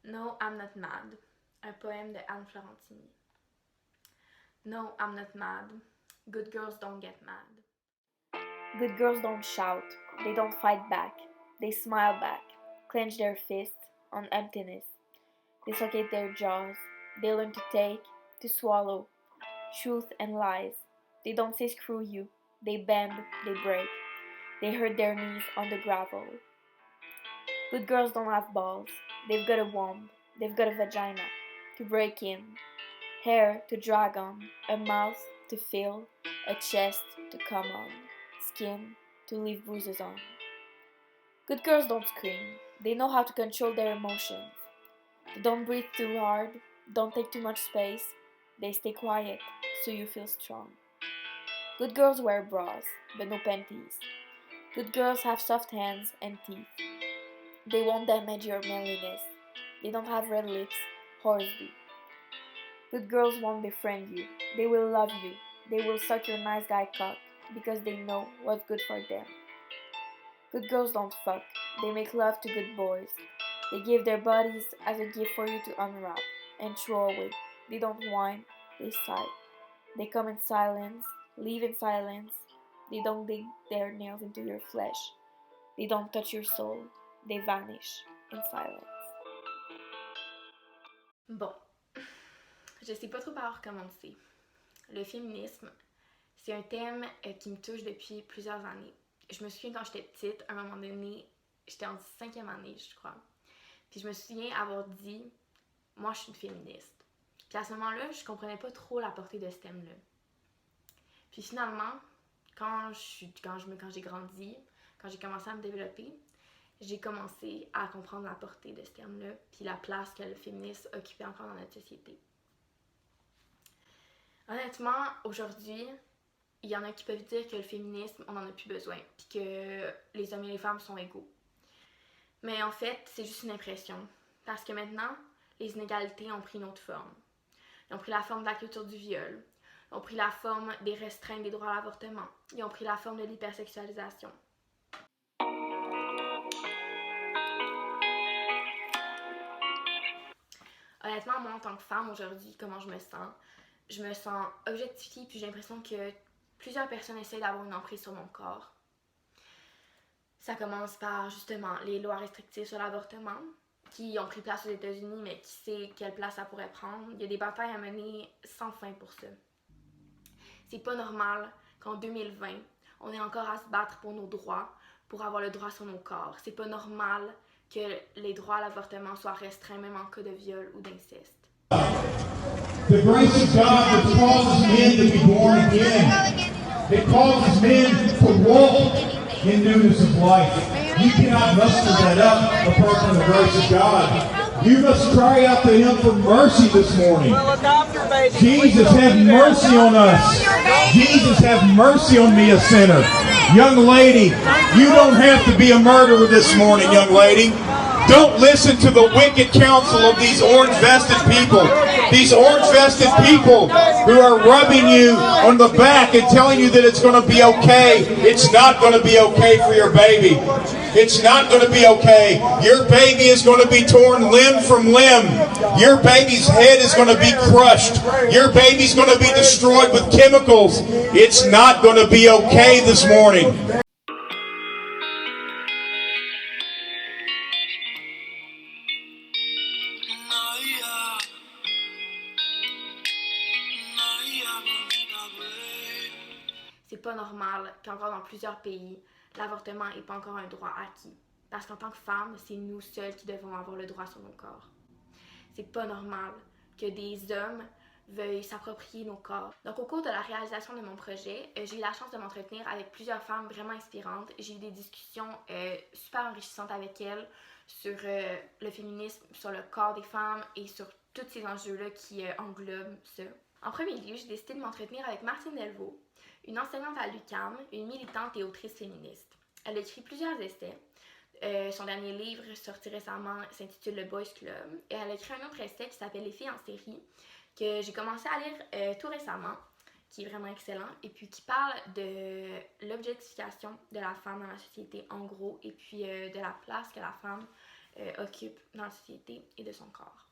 No, I'm not mad. Un poème de Anne Florentini. No, I'm not mad. Good girls don't get mad. Good girls don't shout. They don't fight back. They smile back, clench their fists on emptiness, dislocate their jaws. They learn to take, to swallow, truth and lies. They don't say screw you. They bend, they break. They hurt their knees on the gravel. Good girls don't have balls. They've got a womb. They've got a vagina to break in, hair to drag on, a mouth to fill, a chest to come on, skin to leave bruises on. Good girls don't scream. They know how to control their emotions. They don't breathe too hard, don't take too much space. They stay quiet so you feel strong. Good girls wear bras, but no panties. Good girls have soft hands and teeth. They won't damage your manliness. They don't have red lips, horse do. Good girls won't befriend you. They will love you. They will suck your nice guy cock because they know what's good for them. Good girls don't fuck. They make love to good boys. They give their bodies as a gift for you to unwrap and throw away. They don't whine, they sigh. They come in silence, leave in silence. They don't dig their nails into your flesh. They don't touch your soul. They vanish in silence. Bon, je sais pas trop par où commencer. Le féminisme, c'est un thème qui me touche depuis plusieurs années. Je me souviens quand j'étais petite, à un moment donné, j'étais en 5e année, je crois. Puis je me souviens avoir dit, moi je suis une féministe. Puis à ce moment-là, je comprenais pas trop la portée de ce thème-là. Puis finalement, quand j'ai grandi, quand j'ai commencé à me développer, j'ai commencé à comprendre la portée de ce terme-là, puis la place que le féminisme occupait encore dans notre société. Honnêtement, aujourd'hui, il y en a qui peuvent dire que le féminisme, on n'en a plus besoin, puis que les hommes et les femmes sont égaux. Mais en fait, c'est juste une impression, parce que maintenant, les inégalités ont pris une autre forme. Ils ont pris la forme de la culture du viol, ils ont pris la forme des restreintes des droits à l'avortement, ils ont pris la forme de l'hypersexualisation. Honnêtement, moi, en tant que femme, aujourd'hui, comment je me sens? Je me sens objectifiée, puis j'ai l'impression que plusieurs personnes essaient d'avoir une emprise sur mon corps. Ça commence par, justement, les lois restrictives sur l'avortement, qui ont pris place aux États-Unis, mais qui sait quelle place ça pourrait prendre. Il y a des batailles à mener sans fin pour ça. C'est pas normal qu'en 2020, on ait encore à se battre pour nos droits, pour avoir le droit sur nos corps. C'est pas normal que les droits à l'avortement soient restreints même en cas de viol ou d'inceste. The grace of God that causes men to be born again. It causes men to walk in newness of life. You cannot muster that up apart from the grace of God. You must cry out to Him for mercy this morning. Jesus, have mercy on us. Jesus, have mercy on me, a sinner. Young lady, you don't have to be a murderer this morning, young lady. Don't listen to the wicked counsel of these orange-vested people. These orange-vested people who are rubbing you on the back and telling you that it's going to be okay. It's not going to be okay for your baby. It's not going to be okay. Your baby is going to be torn limb from limb. Your baby's head is going to be crushed. Your baby's going to be destroyed with chemicals. It's not going to be okay this morning. C'est pas normal qu'encore dans plusieurs pays, l'avortement n'est pas encore un droit acquis. Parce qu'en tant que femme, c'est nous seules qui devons avoir le droit sur nos corps. C'est pas normal que des hommes veuillent s'approprier nos corps. Donc au cours de la réalisation de mon projet, j'ai eu la chance de m'entretenir avec plusieurs femmes vraiment inspirantes. J'ai eu des discussions super enrichissantes avec elles sur le féminisme, sur le corps des femmes et sur tous ces enjeux-là qui englobent ça. En premier lieu, j'ai décidé de m'entretenir avec Martine Delvaux, une enseignante à l'UQAM, une militante et autrice féministe. Elle a écrit plusieurs essais. Son dernier livre, sorti récemment, s'intitule Le Boys Club. Et elle a écrit un autre essai qui s'appelle Les filles en série, que j'ai commencé à lire tout récemment, qui est vraiment excellent, et puis qui parle de l'objectification de la femme dans la société en gros, et puis de la place que la femme occupe dans la société et de son corps.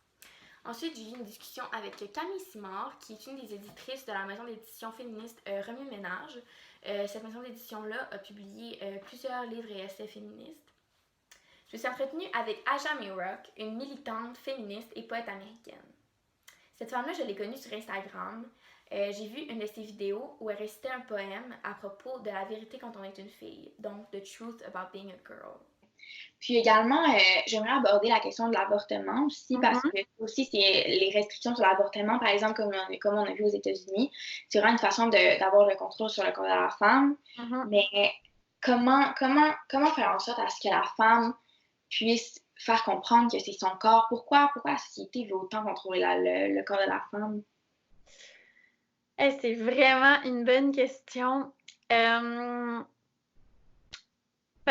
Ensuite, j'ai eu une discussion avec Camille Simard, qui est une des éditrices de la maison d'édition féministe Remue Ménage. Cette maison d'édition-là a publié plusieurs livres et essais féministes. Je me suis entretenue avec Aja Mayrock, une militante féministe et poète américaine. Cette femme-là, je l'ai connue sur Instagram. J'ai vu une de ses vidéos où elle récitait un poème à propos de la vérité quand on est une fille, donc The Truth About Being a Girl. Puis également, j'aimerais aborder la question de l'avortement aussi, parce que aussi, c'est les restrictions sur l'avortement, par exemple, comme on a vu aux États-Unis, c'est vraiment une façon d'avoir le contrôle sur le corps de la femme. Mais comment faire en sorte à ce que la femme puisse faire comprendre que c'est son corps? Pourquoi la société veut autant contrôler le corps de la femme? C'est vraiment une bonne question.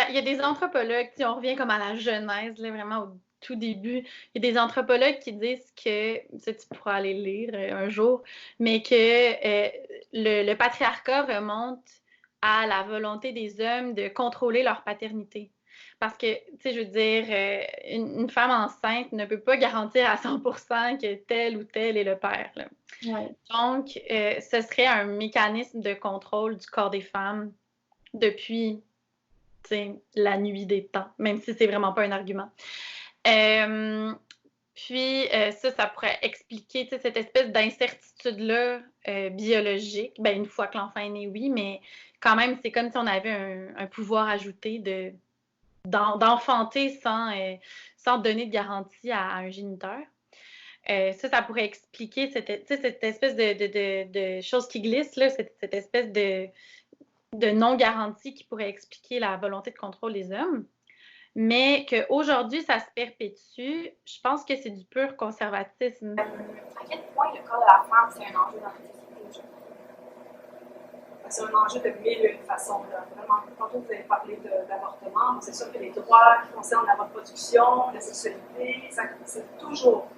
Il y a des anthropologues, si on revient comme à la genèse, là, vraiment au tout début, il y a des anthropologues qui disent que, ça tu pourras aller lire un jour, mais que le patriarcat remonte à la volonté des hommes de contrôler leur paternité. Parce que, tu sais, je veux dire, une femme enceinte ne peut pas garantir à 100% que tel ou tel est le père, là. Ouais. Donc, ce serait un mécanisme de contrôle du corps des femmes depuis la nuit des temps, même si c'est vraiment pas un argument. Puis, ça pourrait expliquer cette espèce d'incertitude-là biologique. Une fois que l'enfant est né, oui, mais quand même, c'est comme si on avait un pouvoir ajouté d'enfanter sans donner de garantie à un géniteur. Ça pourrait expliquer cette espèce de chose qui glisse, là, cette espèce de non-garantie qui pourrait expliquer la volonté de contrôle des hommes. Mais qu'aujourd'hui, ça se perpétue, je pense que c'est du pur conservatisme. À quel point le corps de la femme, c'est un enjeu dans la société aujourd'hui? C'est un enjeu de mille et une façons. Là. Vraiment, tantôt vous avez parlé d'avortement, c'est sûr que les droits qui concernent la reproduction, la sexualité, c'est toujours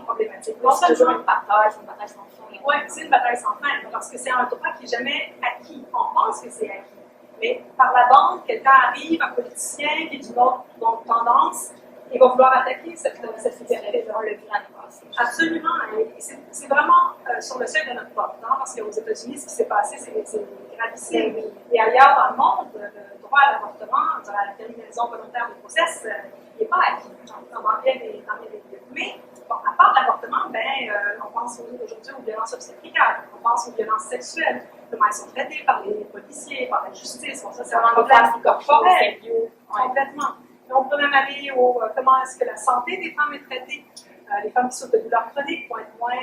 problématique. C'est toujours une bataille sans fin. Oui, c'est une bataille sans fin, parce que c'est un droit qui n'est jamais acquis. On pense que c'est acquis. Mais par la bande, quelqu'un arrive, un politicien qui est d'une autre tendance, et va vouloir attaquer cette liberté. On l'a vu l'année passée. Absolument. Et c'est vraiment sur le seuil de notre porte, hein, parce qu'aux États-Unis, ce qui s'est passé, c'est gravissime. Et ailleurs dans le monde, le droit à l'avortement, à la terminaison volontaire de grossesse, il n'est pas acquis dans bien des lieux. Mais bon, à part l'avortement, on pense aujourd'hui aux violences obstétricales, on pense aux violences sexuelles, comment elles sont traitées par les policiers, par la justice. Bon, ça, c'est un problème corporel, complètement. Mais on peut même aller au comment est-ce que la santé des femmes est traitée. Les femmes qui souffrent de douleurs chroniques vont être moins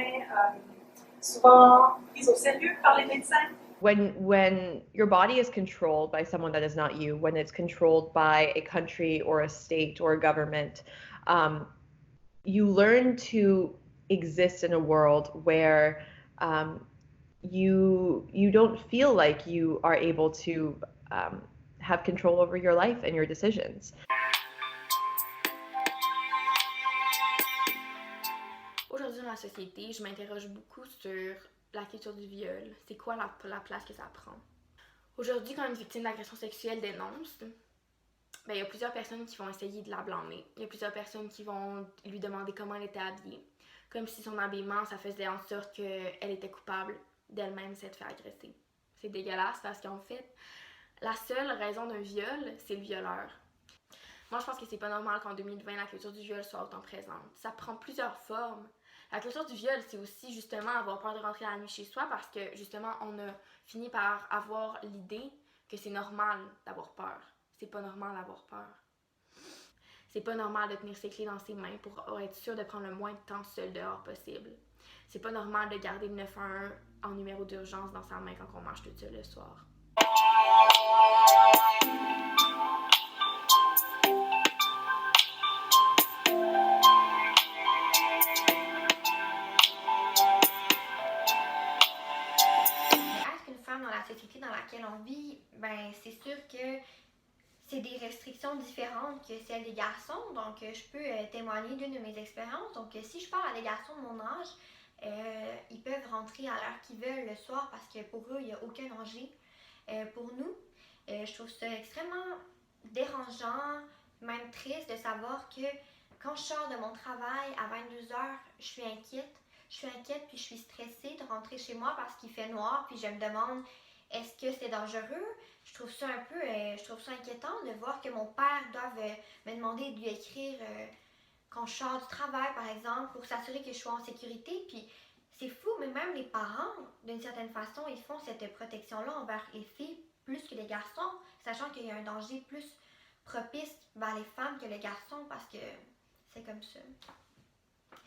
souvent prises au sérieux par les médecins. When your body is controlled by someone that is not you, when it's controlled by a country or a state or a government, you learn to exist in a world where you don't feel like you are able to have control over your life and your decisions. Aujourd'hui dans la société, je m'interroge beaucoup sur la culture du viol. C'est quoi la place que ça prend? Aujourd'hui, quand une victime d'agression sexuelle dénonce, il y a plusieurs personnes qui vont essayer de la blâmer. Il y a plusieurs personnes qui vont lui demander comment elle était habillée. Comme si son habillement, ça faisait en sorte qu'elle était coupable d'elle-même s'être fait agresser. C'est dégueulasse parce qu'en fait, la seule raison d'un viol, c'est le violeur. Moi, je pense que c'est pas normal qu'en 2020, la culture du viol soit autant présente. Ça prend plusieurs formes. La culture du viol, c'est aussi justement avoir peur de rentrer la nuit chez soi parce que justement, on a fini par avoir l'idée que c'est normal d'avoir peur. C'est pas normal d'avoir peur. C'est pas normal de tenir ses clés dans ses mains pour être sûr de prendre le moins de temps seul dehors possible. C'est pas normal de garder le 911 en numéro d'urgence dans sa main quand on marche toute seule le soir. La société dans laquelle on vit, c'est sûr que c'est des restrictions différentes que celles des garçons. Donc, je peux témoigner d'une de mes expériences. Donc, si je parle à des garçons de mon âge, ils peuvent rentrer à l'heure qu'ils veulent le soir parce que pour eux, il n'y a aucun danger. Pour nous, je trouve ça extrêmement dérangeant, même triste de savoir que quand je sors de mon travail à 22 heures, je suis inquiète. Je suis inquiète puis je suis stressée de rentrer chez moi parce qu'il fait noir puis je me demande est-ce que c'est dangereux? Je trouve ça inquiétant de voir que mon père doit me demander de lui écrire quand je sors du travail, par exemple, pour s'assurer que je sois en sécurité. Puis c'est fou, mais même les parents, d'une certaine façon, ils font cette protection-là envers les filles plus que les garçons, sachant qu'il y a un danger plus propice vers les femmes que les garçons parce que c'est comme ça.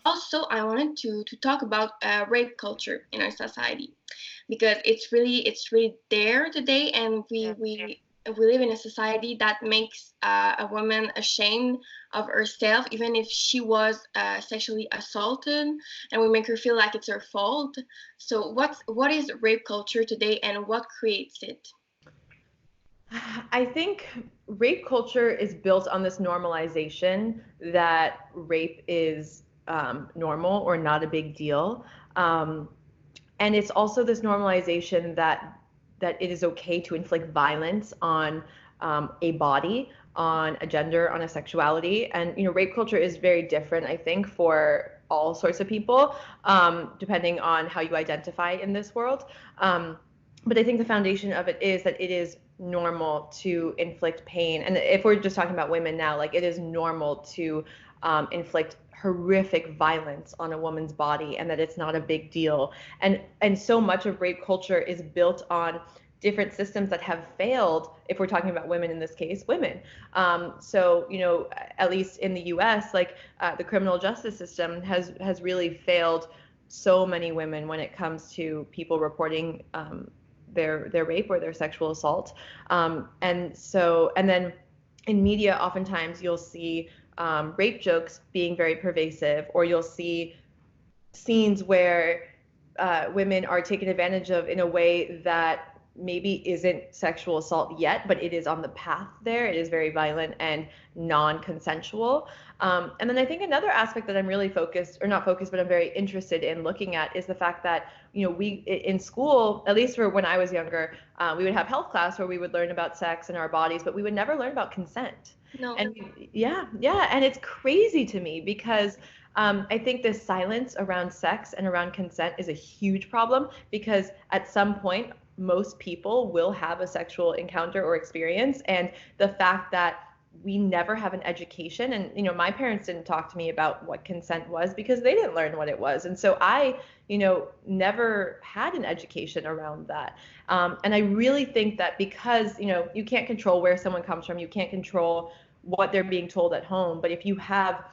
Also, I wanted to talk about rape culture in our society because it's really there today, and we live in a society that makes a woman ashamed of herself, even if she was sexually assaulted, and we make her feel like it's her fault. So, what is rape culture today, and what creates it? I think rape culture is built on this normalization that rape is normal or not a big deal. And it's also this normalization that it is okay to inflict violence on a body, on a gender, on a sexuality. And, rape culture is very different, I think, for all sorts of people, depending on how you identify in this world. But I think the foundation of it is that it is normal to inflict pain. And if we're just talking about women now, like, it is normal to inflict horrific violence on a woman's body, and that it's not a big deal. And so much of rape culture is built on different systems that have failed, if we're talking about women in this case, women. So, at least in the US, like the criminal justice system has really failed so many women when it comes to people reporting their rape or their sexual assault. And then in media, oftentimes you'll see rape jokes being very pervasive, or you'll see scenes where women are taken advantage of in a way that maybe isn't sexual assault yet, but it is on the path there. It is very violent and non-consensual. And then I think another aspect that I'm really I'm very interested in looking at is the fact that, we in school, at least for when I was younger, we would have health class where we would learn about sex and our bodies, but we would never learn about consent. No. And yeah. And it's crazy to me because I think this silence around sex and around consent is a huge problem, because at some point, most people will have a sexual encounter or experience. And the fact that we never have an education, and my parents didn't talk to me about what consent was because they didn't learn what it was. And so I never had an education around that. And I really think that because you can't control where someone comes from, you can't control what they're being told at home, but if you have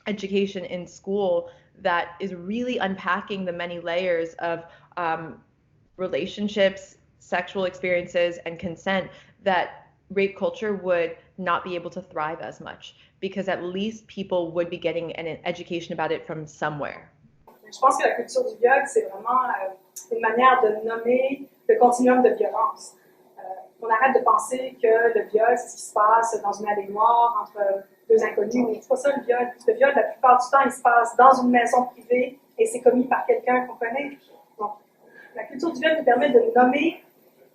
education in school that is really unpacking the many layers of relationships, sexual experiences, and consent, that rape culture would not be able to thrive as much, because at least people would be getting an education about it from somewhere. Je pense que la culture du viol, c'est vraiment une manière de nommer le continuum de violence. On arrête de penser que le viol, c'est ce qui se passe dans une allée noire entre deux inconnus, mais c'est pas ça le viol. Le viol, la plupart du temps, il se passe dans une maison privée et c'est commis par quelqu'un qu'on connaît. Donc, la culture du viol nous permet de nommer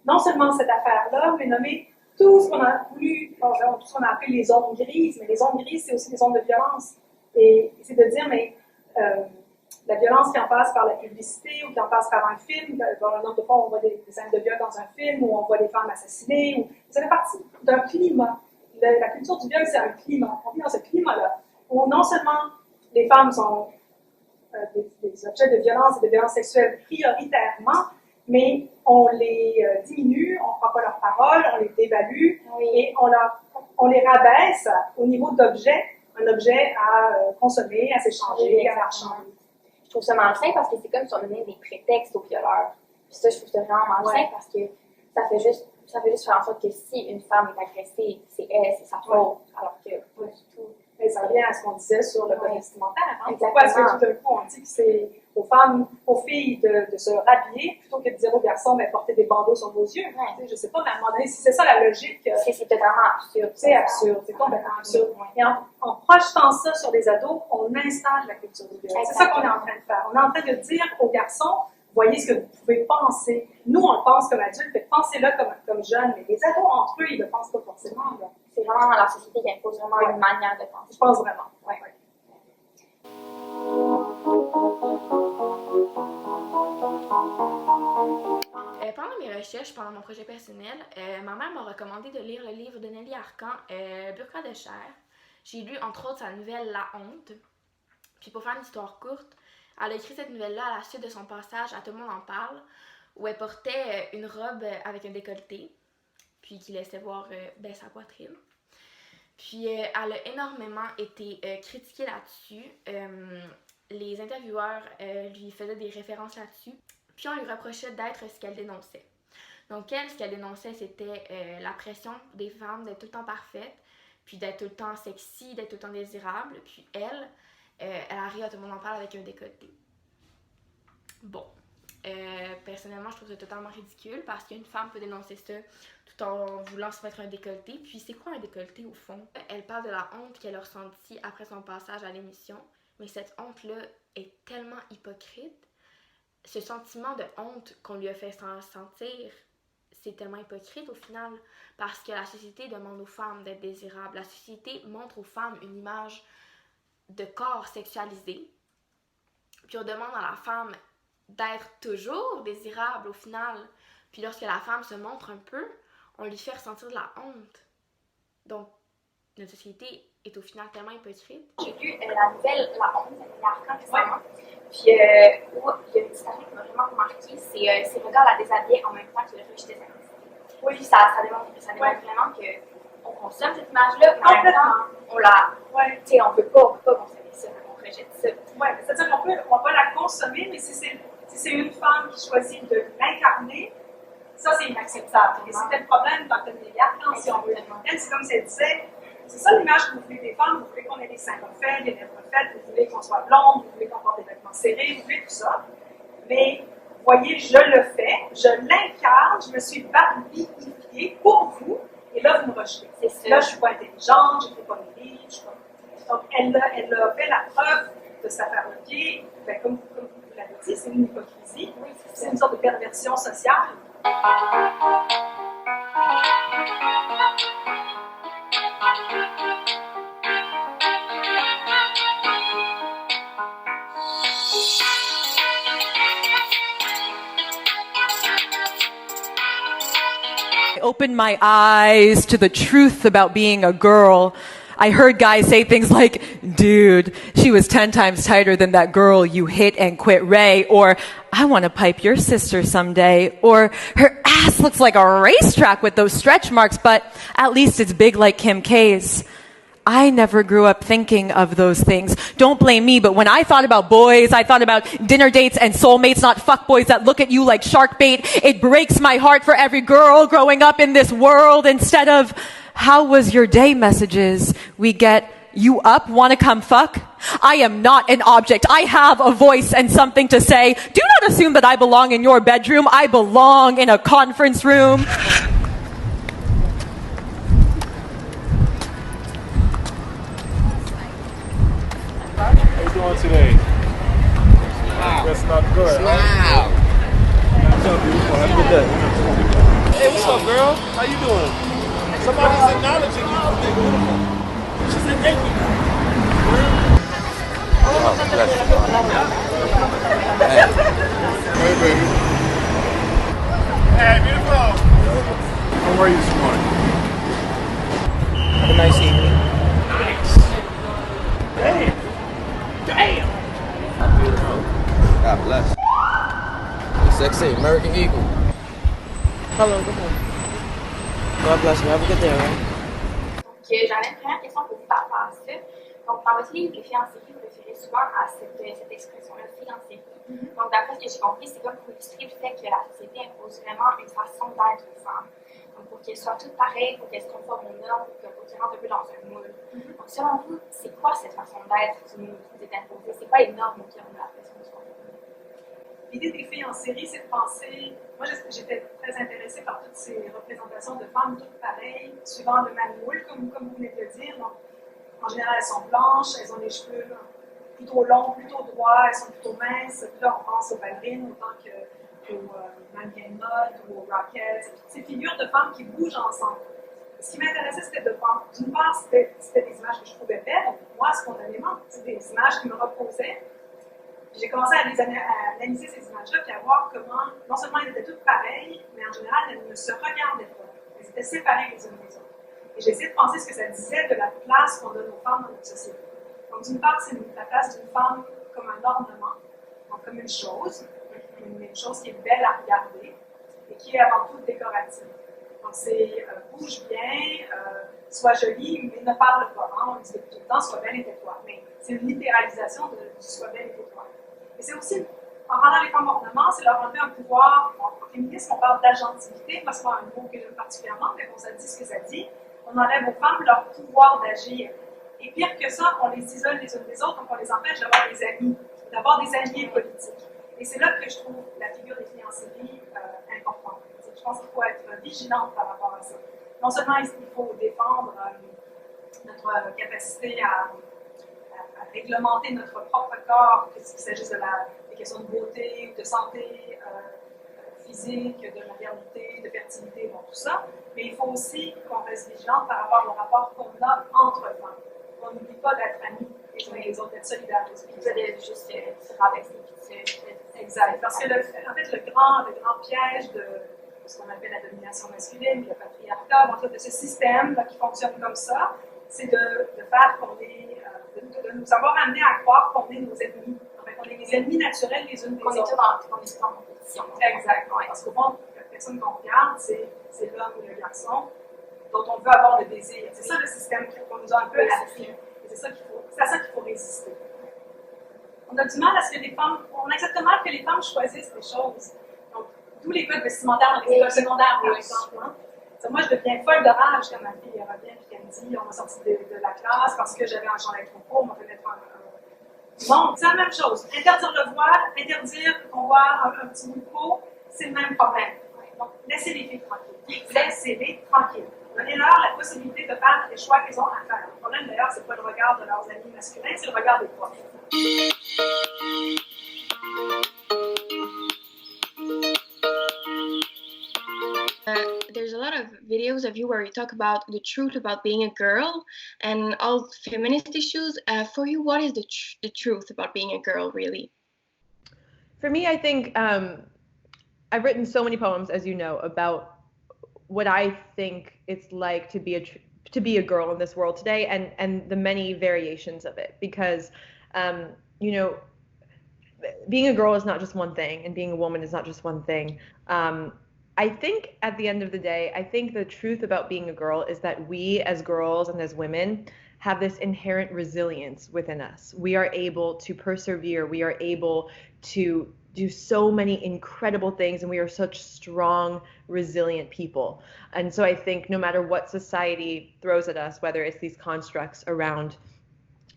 non seulement cette affaire-là, mais nommer tout ce qu'on a voulu, tout ce qu'on a appelé les zones grises, mais les zones grises, c'est aussi des zones de violence. Et c'est de dire, mais la violence qui en passe par la publicité ou qui en passe par un film, un nombre de fois on voit des scènes de viol dans un film, ou on voit des femmes assassinées, ça fait partie d'un climat. La culture du viol, c'est un climat. On vit dans ce climat-là, où non seulement les femmes sont des objets de violence et de violence sexuelle prioritairement, mais on les diminue, on ne prend pas leurs paroles, on les dévalue, et on les rabaisse au niveau d'objets, un objet à consommer, à s'échanger, à marchander. Je trouve ça malsain parce que c'est comme si on donnait des prétextes aux violeurs. Puis ça, je trouve ça vraiment malsain parce que ça fait juste faire en sorte que si une femme est agressée, c'est elle, c'est sa faute, alors que pas du tout. Et ça revient à ce qu'on disait sur le code vestimentaire. Hein? Pourquoi est-ce que tout d'un coup on dit que c'est aux filles de se rhabiller plutôt que de dire aux garçons, mais portez des bandeaux sur vos yeux? Ouais. Je ne sais pas, mais à un moment donné, si c'est ça la logique. C'est totalement absurde. C'est absurde, c'est complètement absurde. Et en projetant ça sur les ados, on installe la culture du viol. C'est ça qu'on est en train de faire. On est en train de dire aux garçons, voyez ce que vous pouvez penser. Nous, on le pense comme adultes, pensez-le comme jeunes, mais les ados entre eux, ils ne le pensent pas forcément. Là. c'est vraiment la société qui impose vraiment une manière de penser. Je pense vraiment. Ouais. Pendant mes recherches, pendant mon projet personnel, ma mère m'a recommandé de lire le livre de Nelly Arcan, Burqa de chair. J'ai lu entre autres sa nouvelle La Honte. Puis pour faire une histoire courte, elle a écrit cette nouvelle-là à la suite de son passage à Tout le monde en parle, où elle portait une robe avec un décolleté, puis qui laissait voir sa poitrine. Puis elle a énormément été critiquée là-dessus. Les intervieweurs lui faisaient des références là-dessus. Puis on lui reprochait d'être ce qu'elle dénonçait. Donc elle, ce qu'elle dénonçait, c'était la pression des femmes d'être tout le temps parfaites, puis d'être tout le temps sexy, d'être tout le temps désirable. Puis elle arrive à Tout le monde en parle avec un décolleté. Bon, personnellement, je trouve ça totalement ridicule parce qu'une femme peut dénoncer ça tout en voulant se mettre un décolleté. Puis c'est quoi un décolleté au fond? Elle parle de la honte qu'elle a ressentie après son passage à l'émission, mais cette honte-là est tellement hypocrite. Ce sentiment de honte qu'on lui a fait sentir, c'est tellement hypocrite au final, parce que la société demande aux femmes d'être désirables. La société montre aux femmes une image de corps sexualisé, puis on demande à la femme d'être toujours désirable au final. Puis lorsque la femme se montre un peu, on lui fait ressentir de la honte. Donc, notre société est au final tellement hypocrite. J'ai lu la nouvelle La Honte de Nelly Arcan récemment. Puis, où il y a une petite affaire qui m'a vraiment remarqué, c'est ses regards la déshabiller en même temps qu'il rejetait sa nudité. Oui, puis ça démontre vraiment qu'on consomme cette image-là, mais en même temps, on veut pas consommer ça, on rejette ça. Oui, c'est-à-dire qu'on peut la consommer, mais si c'est une femme qui choisit de l'incarner, ça c'est inacceptable. Et c'était le problème dans le Nelly Arcan, si on veut. Elle, c'est comme si elle disait, c'est ça l'image que vous voulez des femmes, vous voulez qu'on ait des seins refaits, des lèvres refaites, vous voulez qu'on soit blonde, vous voulez qu'on porte des vêtements serrés, vous voulez tout ça. Mais, voyez, je le fais, je l'incarne, je me suis barbifiée pour vous, et là, vous me rejetez. C'est ça. Là, je ne suis pas intelligente, je ne fais pas mes livres, je suis pas... Donc, elle a fait la preuve de sa faire-le-pied. Comme vous l'avez dit, c'est une hypocrisie, c'est une sorte de perversion sociale. I opened my eyes to the truth about being a girl. I heard guys say things like, dude, she was 10 times tighter than that girl you hit and quit Ray, or I want to pipe your sister someday, or her ass looks like a racetrack with those stretch marks, but at least it's big like Kim K's. I never grew up thinking of those things. Don't blame me, but when I thought about boys, I thought about dinner dates and soulmates, not fuckboys that look at you like shark bait. It breaks my heart for every girl growing up in this world instead of, how was your day messages we get, you up, wanna come fuck? I am not an object. I have a voice and something to say. Do not assume that I belong in your bedroom. I belong in a conference room. How you doing today? Wow. That's not good. Wow. What's up, beautiful? Have a good day. Hey, what's up, girl? How you doing? Somebody's acknowledging you for being beautiful. She said thank you. Oh, bless you. Hey, baby. Hey, beautiful. How are you this morning? Have a nice evening. Nice. Damn. Damn. God bless. Sexy American Eagle. Hello, good morning. God bless you. Have a good day, right? Donc, j'avais une première question pour vous par rapport à ça. Donc, dans votre livre, Les filles en série, vous référez souvent à cette expression-là, filles en série. Donc, d'après ce que j'ai compris, c'est comme pour illustrer le fait que la société impose vraiment une façon d'être aux femmes. Donc, pour qu'elles soient toutes pareilles, pour qu'elles se conforment aux normes, pour qu'elles rentrent un peu dans un moule. Donc, selon vous, c'est quoi cette façon d'être qui nous est imposée? C'est quoi les normes auxquelles on a l'impression de se conformer? L'idée des filles en série, c'est de penser... Moi, j'étais très intéressée par toutes ces représentations de femmes toutes pareilles, suivant le même moule, comme vous venez de le dire. Donc, en général, elles sont blanches, elles ont les cheveux plutôt longs, plutôt droits, elles sont plutôt minces. Puis là, on pense aux ballerines autant qu'aux mannequins de mode ou aux Rockettes. Ces figures de femmes qui bougent ensemble. Ce qui m'intéressait, c'était de voir, d'une part, c'était des images que je trouvais belles, moi, spontanément, c'est des images qui me reposaient. J'ai commencé à analyser ces images-là, puis à voir comment, non seulement elles étaient toutes pareilles, mais en général, elles ne se regardaient pas. Elles étaient séparées les unes des autres. Et j'ai essayé de penser ce que ça disait de la place qu'on donne aux femmes dans notre société. Donc, d'une part, c'est la place d'une femme comme un ornement, donc comme une chose qui est belle à regarder et qui est avant tout décorative. Donc, c'est bouge bien, sois jolie, mais ne parle pas. Hein? On dit tout le temps, sois belle et tais-toi. Mais c'est une littéralisation de sois belle et tais-toi. Et c'est aussi, en rendant les femmes ornements, c'est leur enlever un pouvoir. En féminisme, on parle d'agentivité, moi, c'est pas un mot que j'aime particulièrement, mais bon, ça dit ce que ça dit. On enlève aux femmes leur pouvoir d'agir. Et pire que ça, on les isole les unes des autres, donc on les empêche d'avoir des amis, d'avoir des alliés politiques. Et c'est là que je trouve la figure des filles en série importante. Je pense qu'il faut être vigilante par rapport à ça. Non seulement il faut défendre notre capacité à réglementer notre propre corps, qu'il s'agisse des questions de beauté, de santé physique, de maternité, de fertilité, bon, tout ça, mais il faut aussi qu'on reste vigilante par rapport au rapport qu'on a entre femmes. On n'oublie pas d'être amis les uns et les autres, d'être solidaires. De juste se rabaisser. Exact. Parce que en fait, le grand piège de ce qu'on appelle la domination masculine, le patriarcat, en fait, de ce système qui fonctionne comme ça, c'est de faire qu'on est, de nous avoir amené à croire qu'on est nos ennemis. En fait, on est les ennemis naturels les unes des autres. On est tout en compétition. Exact. Ouais. Parce qu'au fond, la personne qu'on regarde, c'est l'homme ou le garçon dont on veut avoir le désir. C'est ça le système qu'on nous a un peu appris. Et c'est à ça qu'il faut résister. On a du mal à ce que les femmes, on accepte mal que les femmes choisissent des choses. Donc, d'où les codes vestimentaires dans les écoles secondaires, par exemple. Hein? Moi, je deviens folle de rage quand ma fille revient et qu'elle me dit on m'a sorti de la classe parce que j'avais un chandail trop court, on m'a fait mettre un. Non, c'est la même chose. Interdire le voile, interdire qu'on voit un petit bout de peau, c'est le même problème. Donc, laissez les filles tranquilles. Laissez-les tranquilles. Donnez-leur la possibilité de faire les choix qu'elles ont à faire. Le problème, d'ailleurs, c'est pas le regard de leurs amis masculins, c'est le regard des profs. There's a lot of videos of you where you talk about the truth about being a girl and all feminist issues. For you, what is the truth about being a girl, really? For me, I think I've written so many poems, as you know, about what I think it's like to be a girl in this world today, and the many variations of it. Because, you know, being a girl is not just one thing, and being a woman is not just one thing. I think at the end of the day, I think the truth about being a girl is that we as girls and as women have this inherent resilience within us. We are able to persevere. We are able to do so many incredible things, and we are such strong, resilient people. And so I think no matter what society throws at us, whether it's these constructs around,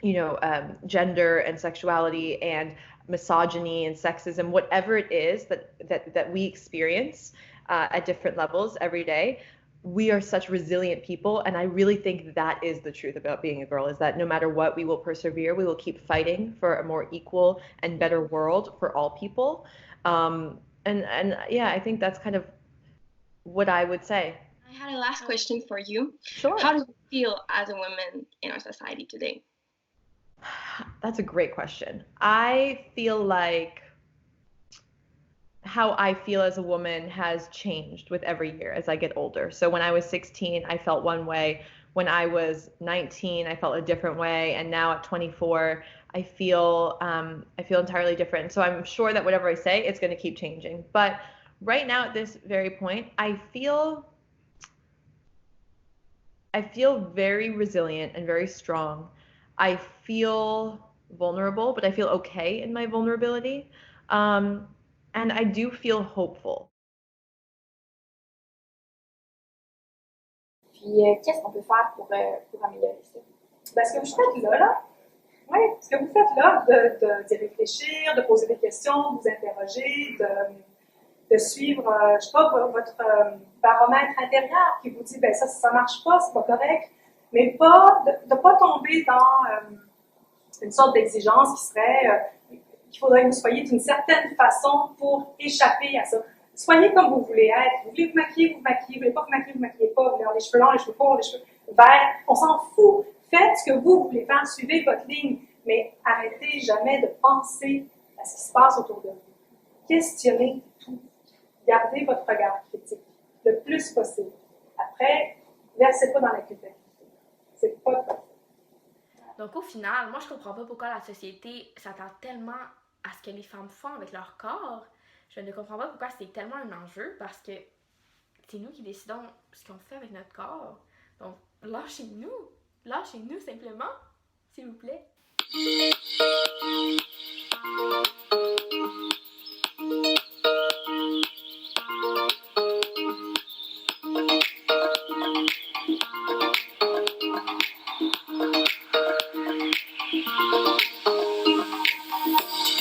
you know, gender and sexuality and misogyny and sexism, whatever it is that we experience at different levels every day, we are such resilient people. And I really think that is the truth about being a girl, is that no matter what, we will persevere. We will keep fighting for a more equal and better world for all people. And yeah, I think that's kind of what I would say. I had a last question for you. Sure. How do you feel as a woman in our society today? That's a great question. I feel like how I feel as a woman has changed with every year as I get older. So when I was 16, I felt one way. When I was 19, I felt a different way. And now at 24, I feel entirely different. So I'm sure that whatever I say, it's going to keep changing. But right now at this very point, I feel very resilient and very strong. I feel vulnerable, but I feel okay in my vulnerability. And I do feel hopeful. Puis, qu'est-ce qu'on peut faire pour améliorer ça? Ben, ce que vous faites là, ce que vous faites là, d'y réfléchir, de poser des questions, de vous interroger, de suivre, je sais pas, votre baromètre intérieur qui vous dit, ben ça marche pas, c'est pas correct, mais pas de pas tomber dans une sorte d'exigence qui serait qu'il faudrait que vous soyez d'une certaine façon pour échapper à ça. Soyez comme vous voulez être. Vous voulez vous maquiller, vous maquillez. Vous voulez pas vous maquiller, vous maquillez pas. Vous voulez avoir les cheveux longs, les cheveux courts, les cheveux verts. On s'en fout. Faites ce que vous voulez faire. Suivez votre ligne. Mais arrêtez jamais de penser à ce qui se passe autour de vous. Questionnez tout. Gardez votre regard critique le plus possible. Après, versez pas dans la culpabilité. C'est pas possible. Donc au final, moi je comprends pas pourquoi la société s'attend tellement à ce que les femmes font avec leur corps. Je ne comprends pas pourquoi c'est tellement un enjeu parce que c'est nous qui décidons ce qu'on fait avec notre corps. Donc lâchez-nous simplement, s'il vous plaît.